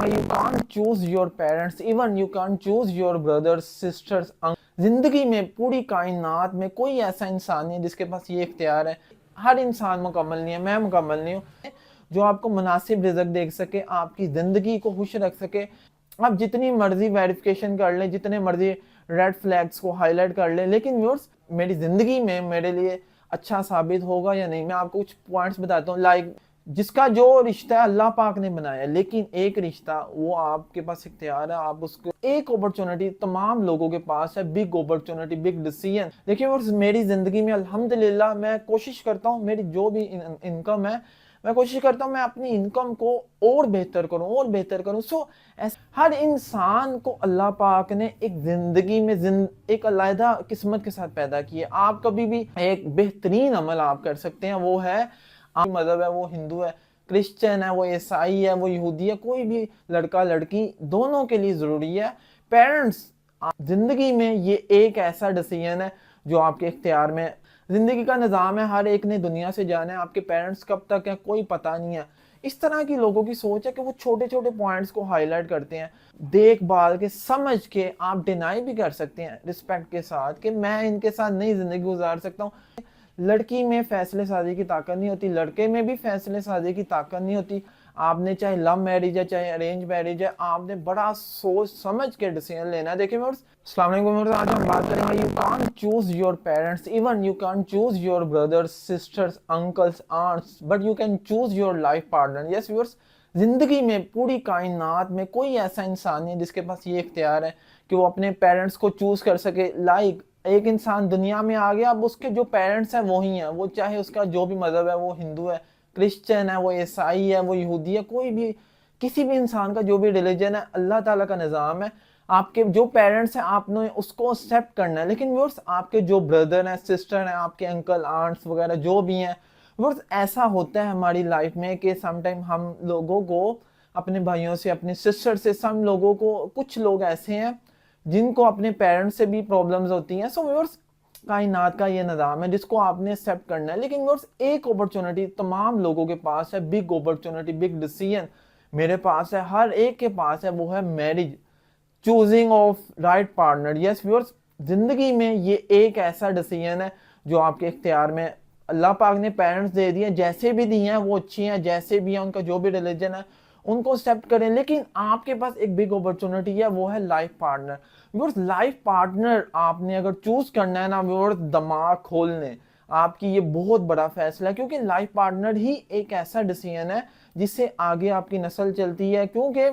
کریں گے. You can't choose your parents, even you can't choose your brothers sisters. زندگی میں پوری کائنات میں کوئی ایسا انسان نہیں جس کے پاس یہ اختیار ہے. ہر انسان مکمل نہیں ہے, میں مکمل نہیں ہوں, جو آپ کو مناسب رزق دے سکے, آپ کی زندگی کو خوش رکھ سکے. آپ جتنی مرضی ویریفیکیشن کر لیں, جتنے مرضی ریڈ فلیگز کو ہائی لائٹ کر لیں, لیکن ویورز میری زندگی میں میرے لیے اچھا ثابت ہوگا یا نہیں. میں آپ کو کچھ پوائنٹس بتاتا ہوں. لائک جس کا جو رشتہ اللہ پاک نے بنایا, لیکن ایک رشتہ وہ آپ کے پاس اختیار ہے, آپ اس کو ایک اپرچونٹی تمام لوگوں کے پاس ہے, بگ اپرچونٹی, بگ ڈیسیژن. دیکھیں میری زندگی میں الحمدللہ میں کوشش کرتا ہوں, میری جو بھی انکم ہے میں کوشش کرتا ہوں میں اپنی انکم کو اور بہتر کروں. سو ہر انسان کو اللہ پاک نے ایک زندگی میں ایک علیحدہ قسمت کے ساتھ پیدا کیا. آپ کبھی بھی ایک بہترین عمل آپ کر سکتے ہیں, وہ ہے آپ مذہب ہے, وہ ہندو ہے, کرسچن ہے, وہ عیسائی ہے, وہ یہودی ہے, کوئی بھی لڑکا لڑکی دونوں کے لیے ضروری ہے. پیرنٹس زندگی میں یہ ایک ایسا ڈیسیژن ہے جو آپ کے اختیار میں. زندگی کا نظام ہے, ہر ایک نے دنیا سے جانا ہے, آپ کے پیرنٹس کب تک ہیں کوئی پتہ نہیں ہے. اس طرح کی لوگوں کی سوچ ہے کہ وہ چھوٹے چھوٹے پوائنٹس کو ہائی لائٹ کرتے ہیں, دیکھ بھال کے سمجھ کے. آپ ڈینائی بھی کر سکتے ہیں رسپیکٹ کے ساتھ کہ میں ان کے ساتھ نہیں زندگی گزار سکتا ہوں. لڑکی میں فیصلے سازی کی طاقت نہیں ہوتی, لڑکے میں بھی فیصلے سازی کی طاقت نہیں ہوتی. آپ نے چاہے لو میرج ہے چاہے ارینج میرج ہے, آپ نے بڑا سوچ سمجھ کے ڈیسیژن لینا ہے. دیکھیں ویورز, السلام علیکم ویورز, آج ہم بات کریں گے you can't choose your parents, even you can't choose your brothers sisters uncles aunts, but you can choose your life partner. Yes viewers, زندگی میں پوری کائنات میں کوئی ایسا انسان نہیں جس کے پاس یہ اختیار ہے کہ وہ اپنے پیرنٹس کو چوز کر سکے. لائک ایک انسان دنیا میں آ گیا, اب اس کے جو پیرنٹس ہیں وہی ہیں, وہ چاہے اس کا جو بھی مذہب ہے, وہ ہندو ہے, کرسچن ہے, وہ عیسائی ہے, وہ یہودی ہے, کوئی بھی کسی بھی انسان کا جو بھی ریلیجن ہے, اللہ تعالیٰ کا نظام ہے. آپ کے جو پیرنٹس ہیں آپ نے اس کو ایکسیپٹ کرنا ہے. لیکن ویورز آپ کے جو بردر ہیں, سسٹر ہیں, آپ کے انکل آنٹس وغیرہ جو بھی ہیں, ویورز ایسا ہوتا ہے ہماری لائف میں کہ سم ٹائم ہم لوگوں کو اپنے بھائیوں سے, اپنے سسٹر سے, سم لوگوں کو, کچھ لوگ ایسے ہیں جن کو اپنے پیرنٹس سے بھی پرابلمز ہوتی ہیں. سو ویورز کائنات کا یہ نظام ہے جس کو آپ نے ایکسیپٹ کرنا ہے. لیکن ویورز ایک اپرچونٹی تمام لوگوں کے پاس ہے, بگ اپرچونٹی, بگ ڈیسیژن میرے پاس ہے, ہر ایک کے پاس ہے, وہ ہے marriage, choosing of right partner. Yes viewers, زندگی میں یہ ایک ایسا ڈیسیژن ہے جو آپ کے اختیار میں. اللہ پاک نے پیرنٹس دے دیے, جیسے بھی دی ہیں وہ اچھی ہیں, جیسے بھی ہیں ان کا جو بھی ریلیجن ہے ان کو ایکسیپٹ کریں. لیکن آپ کے پاس ایک بگ اپرچونٹی ہے, وہ ہے life partner. Viewers life partner آپ نے اگر چوز کرنا ہے نا ویورز, دماغ کھول لیں, آپ کی یہ بہت بڑا فیصلہ ہے, کیونکہ لائف پارٹنر ہی ایک ایسا ڈیسیژن ہے جس سے آگے آپ کی نسل چلتی ہے. کیونکہ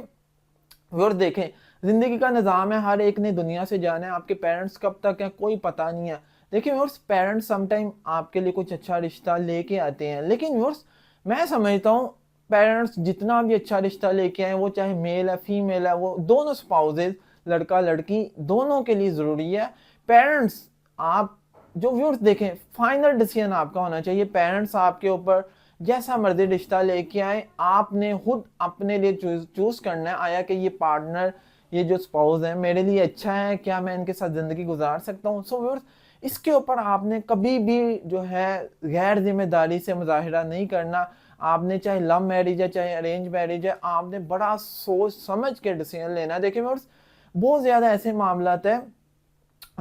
ویورز دیکھیں زندگی کا نظام ہے, ہر ایک نے دنیا سے جانا ہے, آپ کے پیرنٹس کب تک ہیں کوئی پتہ نہیں ہے. دیکھیں ویورز, پیرنٹس سم ٹائم آپ کے لیے کچھ اچھا رشتہ لے کے آتے ہیں, لیکن ویورز میں سمجھتا ہوں پیرنٹس جتنا بھی اچھا رشتہ لے کے آئیں, وہ چاہے میل ہے فیمیل ہے, وہ دونوں سپاؤزز, لڑکا لڑکی دونوں کے لیے ضروری ہے. پیرنٹس آپ جو ویورز دیکھیں فائنل ڈیسیژن آپ کا ہونا چاہیے. پیرنٹس آپ کے اوپر جیسا مرضی رشتہ لے کے آئیں, آپ نے خود اپنے لیے چوز کرنا ہے, آیا کہ یہ پارٹنر, یہ جو سپاؤز ہیں میرے لیے اچھا ہے, کیا میں ان کے ساتھ زندگی گزار سکتا ہوں. سو ویورز اس کے اوپر آپ نے کبھی بھی جو ہے غیر ذمہ داری سے مظاہرہ نہیں کرنا. آپ نے چاہے لو میرج ہے چاہے ارینج میرج ہے, آپ نے بڑا سوچ سمجھ کے ڈیسیژن لینا ہے. دیکھیں ویورز بہت زیادہ ایسے معاملات ہیں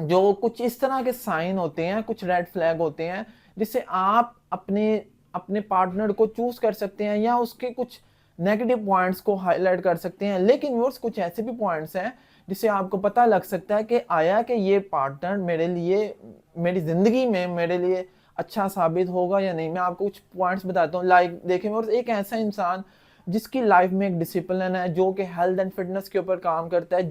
جو کچھ اس طرح کے سائن ہوتے ہیں, کچھ ریڈ فلیگ ہوتے ہیں جس سے آپ اپنے پارٹنر کو چوز کر سکتے ہیں یا اس کے کچھ نیگیٹو پوائنٹس کو ہائی لائٹ کر سکتے ہیں. لیکن ویورز کچھ ایسے بھی پوائنٹس ہیں جس سے آپ کو پتہ لگ سکتا ہے کہ آیا کہ یہ پارٹنر میرے لیے, میری زندگی میں میرے لیے اچھا ثابت ہوگا یا نہیں. میں آپ کو کچھ پوائنٹس بتاتا ہوں. لائک دیکھیں ویورز, ایک ایسا انسان جس کی لائف میں ایک ڈسپلن ہے, جو کہ ہیلتھ اینڈ فٹنس کے اوپر کام کرتا ہے,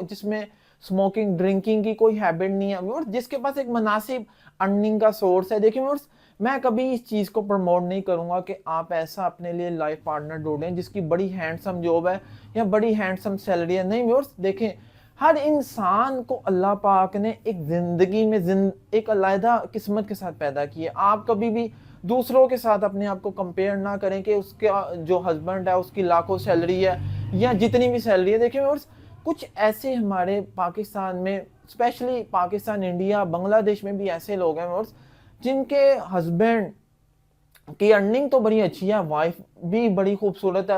جس میں اسموکنگ ڈرنکنگ کی کوئی ہیبٹ نہیں ہے ویورز, جس کے پاس ایک مناسب ارننگ کا سورس ہے. دیکھیں ویورز میں کبھی اس چیز کو پروموٹ نہیں کروں گا کہ آپ ایسا اپنے لیے لائف پارٹنر ڈھونڈیں جس کی بڑی ہینڈسم جاب ہے یا بڑی ہینڈسم سیلری ہے. نہیں ویورز, دیکھیں ہر انسان کو اللہ پاک نے ایک زندگی میں ایک علیحدہ قسمت کے ساتھ پیدا کیا. آپ کبھی بھی دوسروں کے ساتھ اپنے آپ کو کمپیئر نہ کریں کہ اس کا جو ہسبینڈ ہے اس کی لاکھوں سیلری ہے یا جتنی بھی سیلری ہے. دیکھیں ویورز کچھ ایسے ہمارے پاکستان میں, اسپیشلی پاکستان, انڈیا, بنگلہ دیش میں بھی ایسے لوگ ہیں ویورز جن کے ہسبینڈ کی ارننگ تو بڑی اچھی ہے, وائف بھی بڑی خوبصورت ہے,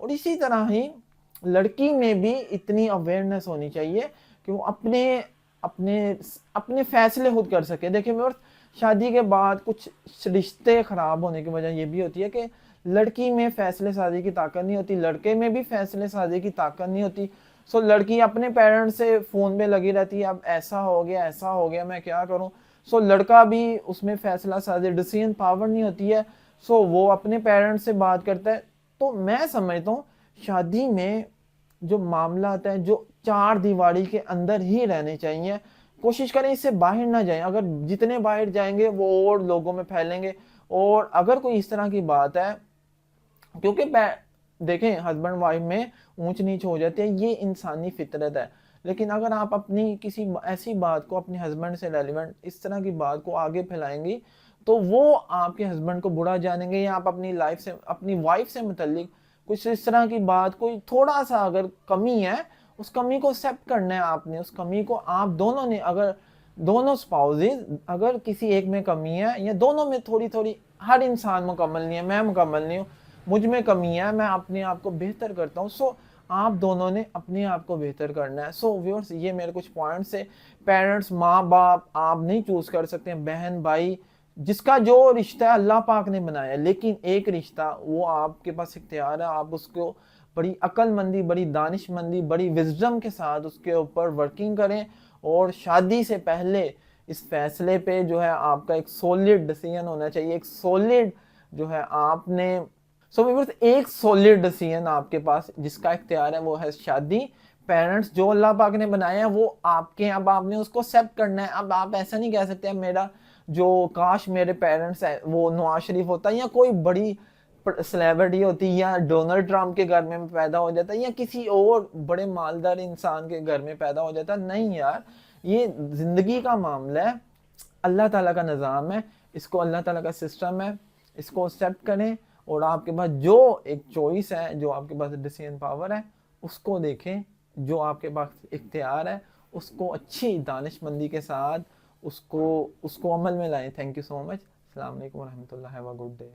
اور اسی طرح ہی لڑکی میں بھی اتنی اویئرنیس ہونی چاہیے کہ وہ اپنے اپنے اپنے فیصلے خود کر سکے. دیکھیں میرے شادی کے بعد کچھ رشتے خراب ہونے کی وجہ یہ بھی ہوتی ہے کہ لڑکی میں فیصلے سازی کی طاقت نہیں ہوتی, لڑکے میں بھی فیصلے سازی کی طاقت نہیں ہوتی. سو لڑکی اپنے پیرنٹس سے فون پہ لگی رہتی ہے, اب ایسا ہو گیا میں کیا کروں. سو لڑکا بھی اس میں فیصلہ سازی ڈیسیژن پاور نہیں ہوتی ہے, سو وہ اپنے پیرنٹس سے بات کرتا ہے. تو میں سمجھتا ہوں شادی میں جو معاملات ہیں جو 4 دیواری کے اندر ہی رہنے چاہیے, کوشش کریں اس سے باہر نہ جائیں. اگر جتنے باہر جائیں گے وہ اور لوگوں میں پھیلیں گے. اور اگر کوئی اس طرح کی بات ہے, کیونکہ دیکھیں ہسبینڈ وائف میں اونچ نیچ ہو جاتی ہے, یہ انسانی فطرت ہے. لیکن اگر آپ اپنی کسی ایسی بات کو اپنے ہسبینڈ سے ریلیونٹ اس طرح کی بات کو آگے پھیلائیں گی تو وہ آپ کے ہسبینڈ کو برا جانیں گے, یا آپ اپنی لائف سے اپنی وائف سے متعلق کچھ اس طرح کی بات, کوئی تھوڑا سا اگر کمی ہے, اس کمی کو ایکسیپٹ کرنا ہے آپ نے. اس کمی کو آپ دونوں نے, اگر دونوں اسپاؤزز اگر کسی ایک میں کمی ہے یا دونوں میں تھوڑی تھوڑی, ہر انسان مکمل نہیں ہے, میں مکمل نہیں ہوں, مجھ میں کمی ہے, میں اپنے آپ کو بہتر کرتا ہوں. سو آپ دونوں نے اپنے آپ کو بہتر کرنا ہے. سو ویورز یہ میرے کچھ پوائنٹس ہیں. پیرنٹس, ماں باپ آپ نہیں چوز کر سکتے, بہن بھائی, جس کا جو رشتہ ہے اللہ پاک نے بنایا ہے, لیکن ایک رشتہ وہ آپ کے پاس اختیار ہے. آپ اس کو بڑی عقل مندی, بڑی دانش مندی, بڑی وزڈم کے ساتھ اس کے اوپر ورکنگ کریں, اور شادی سے پہلے اس فیصلے پہ جو ہے آپ کا ایک سولڈ ڈیسیژن ہونا چاہیے. ایک سولڈ جو ہے آپ نے ایک سولڈ ڈیسیژن آپ کے پاس جس کا اختیار ہے وہ ہے شادی. پیرنٹس جو اللہ پاک نے بنایا ہے وہ آپ کے, اب آپ نے اس کو ایکسیپٹ کرنا ہے. اب آپ ایسا نہیں کہہ سکتے میرا جو کاش میرے پیرنٹس ہے وہ نواز شریف ہوتا یا کوئی بڑی سیلیبریٹی ہوتی یا ڈونلڈ ٹرمپ کے گھر میں پیدا ہو جاتا یا کسی اور بڑے مالدار انسان کے گھر میں پیدا ہو جاتا. نہیں یار, یہ زندگی کا معاملہ ہے, اللہ تعالیٰ کا نظام ہے, اس کو اللہ تعالیٰ کا سسٹم ہے, اس کو ایکسیپٹ کریں. اور آپ کے پاس جو ایک چوائس ہے, جو آپ کے پاس ڈیسیژن پاور ہے, اس کو دیکھیں. جو آپ کے پاس اختیار ہے اس کو اچھی دانش مندی کے ساتھ اس کو عمل میں لائیں. Thank you so much. السلام علیکم ورحمۃ اللہ. Have a good day.